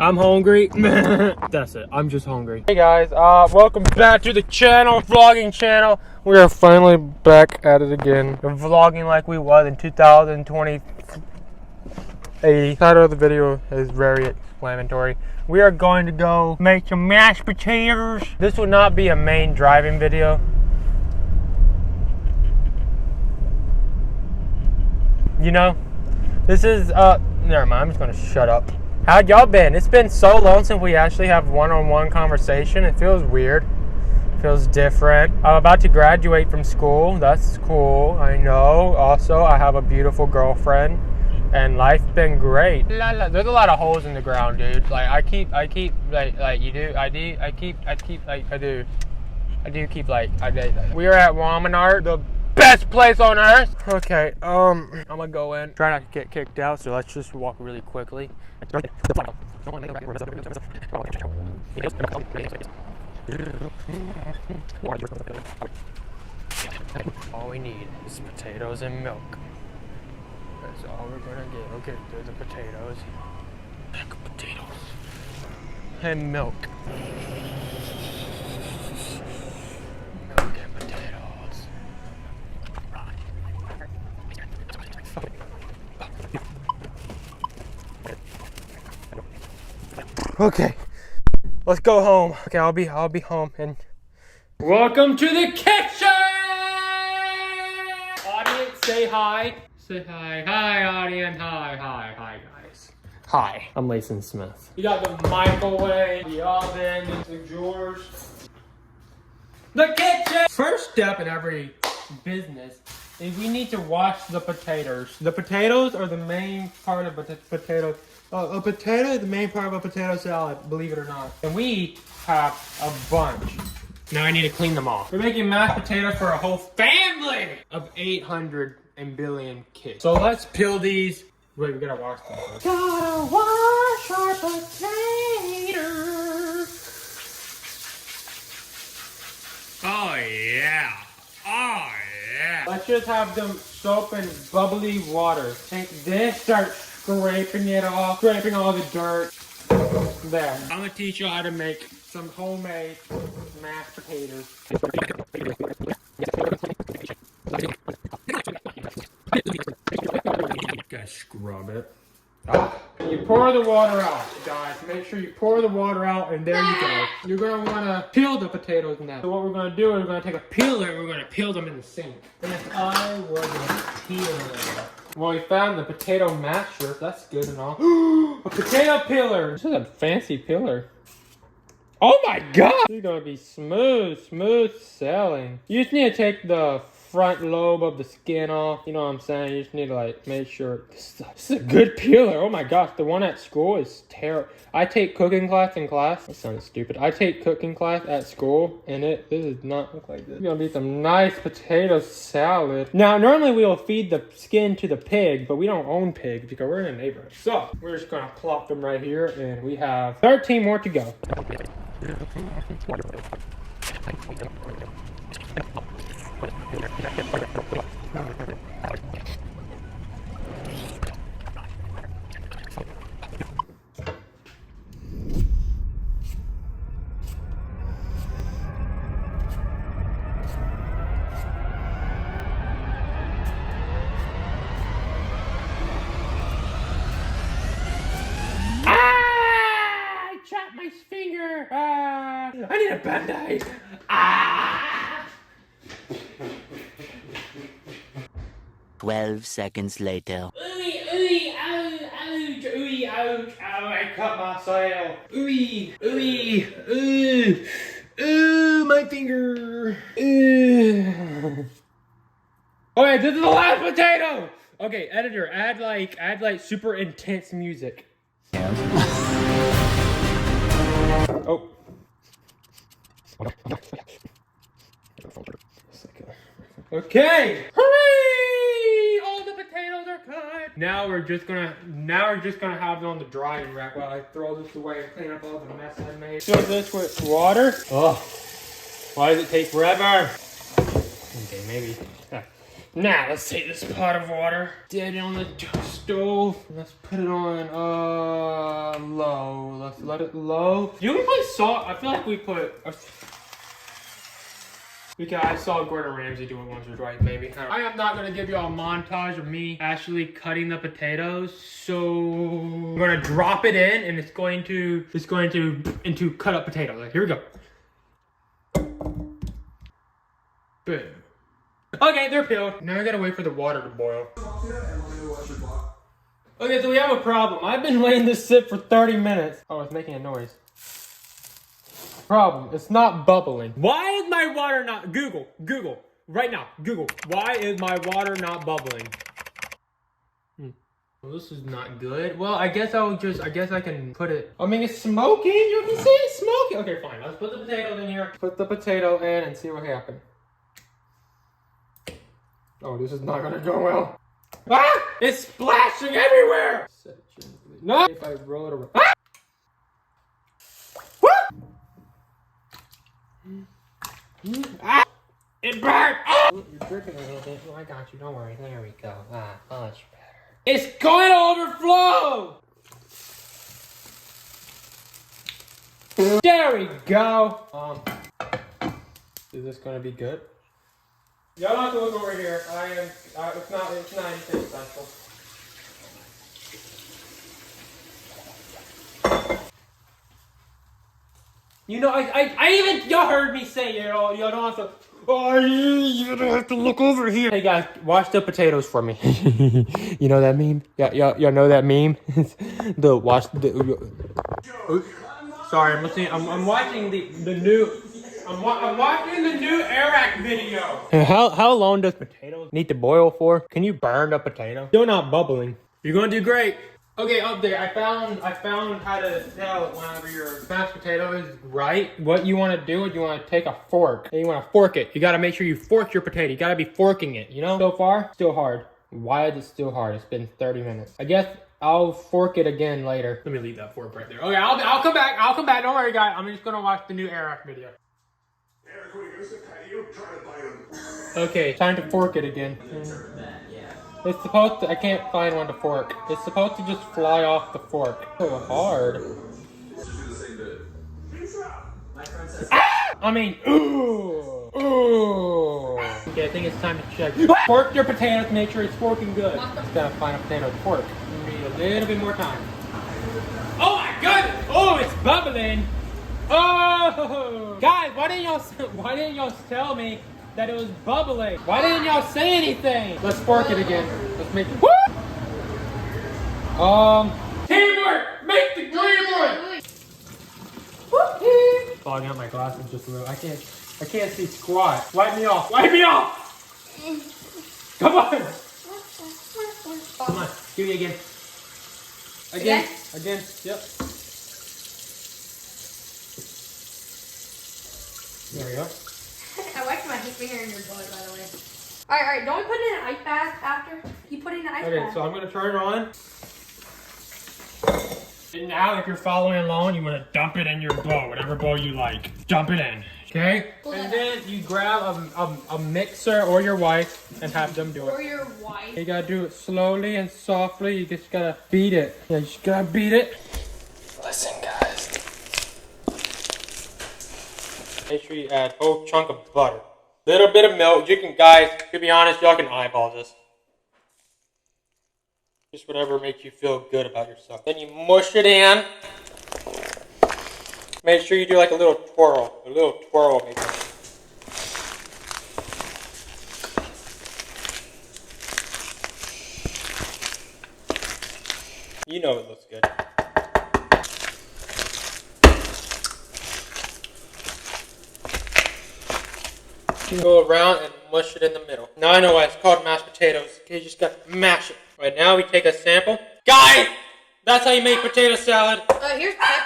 I'm hungry. That's it. I'm just hungry. Hey guys, welcome back to the channel, vlogging channel. We are finally back at it again. We're vlogging like we was in 2020. The title of the video is very explanatory. We are going to go make some mashed potatoes. This will not be a main driving video. You know, this is, never mind, I'm just gonna shut up. How'd y'all been? It's been so long since we actually have one-on-one conversation. It feels weird. It feels different. I'm about to graduate from school. That's cool, I know. Also, I have a beautiful girlfriend and life's been great. There's a lot of holes in the ground, dude. Like, I do keep, we are at Walmart, the best place on earth. Okay, I'm gonna go in. Try not to get kicked out, so let's just walk really quickly. All we need is potatoes and milk. That's all we're gonna get. Okay, there's the potatoes. Potatoes. And milk. Milk and potatoes. Okay, let's go home. Okay, I'll be home and welcome to the kitchen. Audience, say hi. Say hi. Hi, audience. Hi, guys. Hi, I'm Layson Smith. You got the microwave, the oven, the drawers, the kitchen. First step in every business is we need to wash the potatoes. The potatoes are the main part of a potato. A potato is the main part of a potato salad, believe it or not. And we have a bunch. Now I need to clean them off. We're making mashed potatoes for a whole family of 800 and billion kids. So let's peel these. Wait, we gotta wash them. Gotta wash our potatoes. Oh yeah. Oh yeah. Let's just have them soap in bubbly water. Take this, start scraping it off, scraping all the dirt. There. I'm gonna teach you how to make some homemade mashed potatoes. Gotta scrub it. You pour the water out, guys. Make sure you pour the water out, and there you go. You're gonna wanna peel the potatoes now. So what we're gonna do is we're gonna take a peeler and we're gonna peel them in the sink. And if I was a peeler. Well, we found the potato masher. That's good and all. A potato peeler. This is a fancy peeler. Oh my god! This is gonna be smooth sailing. You just need to take the front lobe of the skin off. You know what I'm saying? You just need to like make sure. This is a good peeler. Oh my gosh, the one at school is terrible. I take cooking class in class. That sounded stupid. I take cooking class at school, and this does not look like this. It's gonna be some nice potato salad. Now, normally we will feed the skin to the pig, but we don't own pigs because we're in a neighborhood. So we're just gonna plop them right here, and we have 13 more to go. My finger! I need a band-aid! 12 seconds later. Ooey, ouch, ooey, ouch, ow, I cut myself. Ooh, my finger. Okay, this is the last potato! Okay, editor, add like super intense music. Oh. Okay. Hooray! All the potatoes are cut. Now we're just gonna have it on the drying rack while I throw this away and clean up all the mess I made. Fill this with water. Oh. Why does it take forever? Okay, maybe. Now let's take this pot of water, get it on the stove. Let's put it on low. Let's let it low. Do we put salt? I feel like we put. I saw Gordon Ramsay do it once or twice, maybe. I am not gonna give you all a montage of me actually cutting the potatoes. So I'm gonna drop it in, and it's going to into cut up potatoes. Like, here we go. Boom. Okay, they're peeled. Now I gotta wait for the water to boil. Okay, so we have a problem. I've been letting this sit for 30 minutes. Oh, it's making a noise. Problem, it's not bubbling. Why is my water not, Google, right now, Google, why is my water not bubbling? Well, this is not good. Well, I guess I can put it, I mean, it's smoking, you can see it's smoking. Okay, fine, let's put the potatoes in here. Put the potato in and see what happens. Oh, this is not gonna go well. Ah! It's splashing everywhere! No! If I roll it around. Ah! Ah! It burned! Oh! You're dripping a little bit. Oh, I got you. Don't worry. There we go. Ah, much better. It's going to overflow! There we go. Is this going to be good? Y'all don't have to look over here. It's not anything special. You know, I even, y'all heard me say, y'all don't have to, you don't have to look over here. Hey guys, wash the potatoes for me. You know that meme? Y'all know that meme? Sorry, I'm watching the new, I'm watching the new Eric video. How long does potatoes need to boil for? Can you burn the potato? Still not bubbling. You're gonna do great. Okay, up there, I found how to tell whenever your mashed potato is right. What you want to do is you want to take a fork and you want to fork it. You got to make sure you fork your potato. You got to be forking it, you know? So far, still hard. Why is it still hard? It's been 30 minutes. I guess I'll fork it again later. Let me leave that fork right there. Okay, I'll come back. Don't worry, guys. I'm just going to watch the new Eric video. Okay, time to fork it again. It's supposed to, I can't find one to fork. It's supposed to just fly off the fork. So hard. Ah! I mean, ooh. Okay, I think it's time to check. Fork your potatoes, make sure it's forking good. Just gotta find a potato to fork. Need a little bit more time. Oh my goodness! Oh, it's bubbling. Oh! Guys, why didn't y'all tell me that it was bubbling? Why didn't y'all say anything? Let's fork it again. Let's make it. Woo! Teamwork! Make the dream work! Fogging out my glasses just a little. I can't see squat. Wipe me off. Wipe me off! Come on! Come on. Give me again. Again. Yep. There we go. I wiped my finger in your blood, by the way. Alright, don't we put it in an ice bath after? You put it in an ice bath. Okay, so I'm gonna turn it on. And now, if you're following along, you wanna dump it in your bowl, whatever bowl you like. Dump it in, okay? And then you grab a mixer or your wife and have them do it. Or your wife. You gotta do it slowly and softly. You just gotta beat it. Yeah, you just gotta beat it. Listen, guys. Make sure you add a whole chunk of butter. Little bit of milk. You can, guys, to be honest, y'all can eyeball this. Just whatever makes you feel good about yourself. Then you mush it in. Make sure you do like a little twirl. A little twirl maybe. You know it looks good. You can go around and mush it in the middle. Now I know why it's called mashed potatoes. Okay, you just gotta mash it. Right now we take a sample. Guys! That's how you make potato salad. Here's pepper.